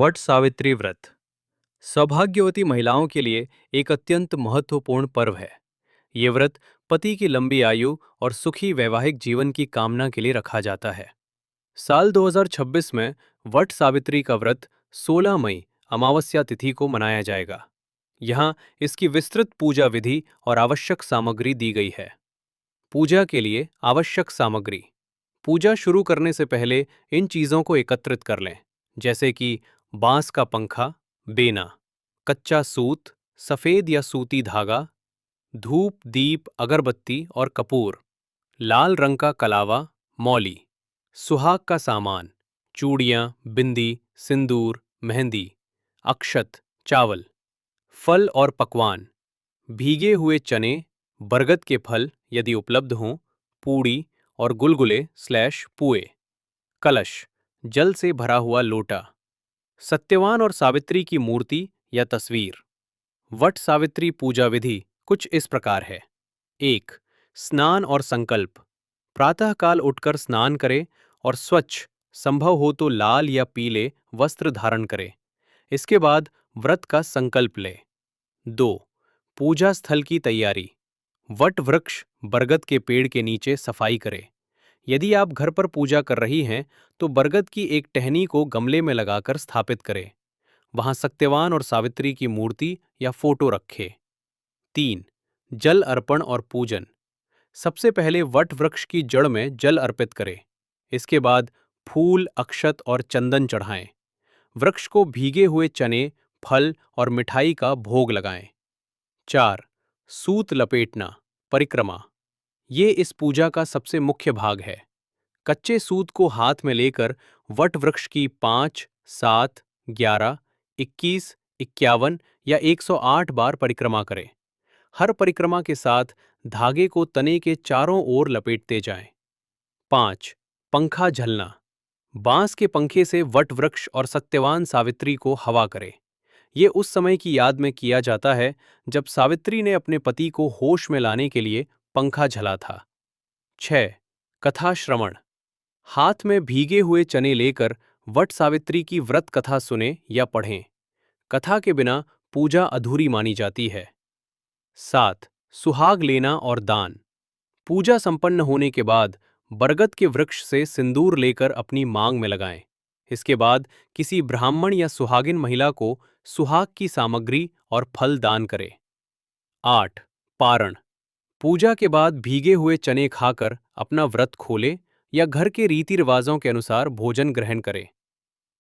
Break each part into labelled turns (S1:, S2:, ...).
S1: वट सावित्री व्रत सौभाग्यवती महिलाओं के लिए एक अत्यंत महत्वपूर्ण पर्व है। ये व्रत पति की लंबी आयु और सुखी वैवाहिक जीवन की कामना के लिए रखा जाता है। साल 2026 में वट सावित्री का व्रत 16 मई अमावस्या तिथि को मनाया जाएगा। यहाँ इसकी विस्तृत पूजा विधि और आवश्यक सामग्री दी गई है। पूजा के लिए आवश्यक सामग्री। पूजा शुरू करने से पहले इन चीज़ों को एकत्रित कर लें, जैसे कि बांस का पंखा, बेना, कच्चा सूत, सफ़ेद या सूती धागा, धूप, दीप, अगरबत्ती और कपूर, लाल रंग का कलावा, मौली, सुहाग का सामान, चूड़ियाँ, बिंदी, सिंदूर, मेहंदी, अक्षत, चावल, फल और पकवान, भीगे हुए चने, बरगद के फल यदि उपलब्ध हों, पूड़ी और गुलगुले स्लैश पुए, कलश, जल से भरा हुआ लोटा, सत्यवान और सावित्री की मूर्ति या तस्वीर। वट सावित्री पूजा विधि कुछ इस प्रकार है। 1. स्नान और संकल्प। प्रातःकाल उठकर स्नान करें और स्वच्छ, संभव हो तो लाल या पीले वस्त्र धारण करें। इसके बाद व्रत का संकल्प लें। 2. पूजा स्थल की तैयारी। वट वृक्ष, बरगद के पेड़ के नीचे सफाई करें। यदि आप घर पर पूजा कर रही हैं तो बरगद की एक टहनी को गमले में लगाकर स्थापित करें। वहां सत्यवान और सावित्री की मूर्ति या फोटो रखें। 3. जल अर्पण और पूजन। सबसे पहले वट वृक्ष की जड़ में जल अर्पित करें। इसके बाद फूल, अक्षत और चंदन चढ़ाएं। वृक्ष को भीगे हुए चने, फल और मिठाई का भोग लगाएं। 4. सूत लपेटना, परिक्रमा। ये इस पूजा का सबसे मुख्य भाग है। कच्चे सूत को हाथ में लेकर वट वृक्ष की 5, 7, 11, 21, 51 या 108 बार परिक्रमा करें। हर परिक्रमा के साथ धागे को तने के चारों ओर लपेटते जाएं। 5. पंखा झलना। बांस के पंखे से वट वृक्ष और सत्यवान सावित्री को हवा करें। ये उस समय की याद में किया जाता है जब सावित्री ने अपने पति को होश में लाने के लिए पंखा झला था। 6. कथा श्रवण। हाथ में भीगे हुए चने लेकर वट सावित्री की व्रत कथा सुने या पढ़ें। कथा के बिना पूजा अधूरी मानी जाती है। 7. सुहाग लेना और दान। पूजा संपन्न होने के बाद बरगद के वृक्ष से सिंदूर लेकर अपनी मांग में लगाएं। इसके बाद किसी ब्राह्मण या सुहागिन महिला को सुहाग की सामग्री और फल दान करें। 8. पारण। पूजा के बाद भीगे हुए चने खाकर अपना व्रत खोलें या घर के रीति रिवाजों के अनुसार भोजन ग्रहण करें।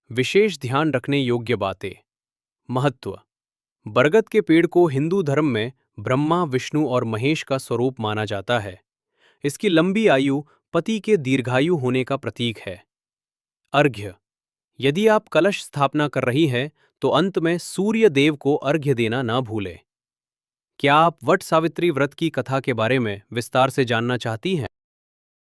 S1: विशेष ध्यान रखने योग्य बातें। महत्व। बरगद के पेड़ को हिंदू धर्म में ब्रह्मा, विष्णु और महेश का स्वरूप माना जाता है। इसकी लंबी आयु पति के दीर्घायु होने का प्रतीक है। अर्घ्य। यदि आप कलश स्थापना कर रही हैं तो अंत में सूर्य देव को अर्घ्य देना ना भूलें। क्या आप वट सावित्री व्रत की कथा के बारे में विस्तार से जानना चाहती हैं?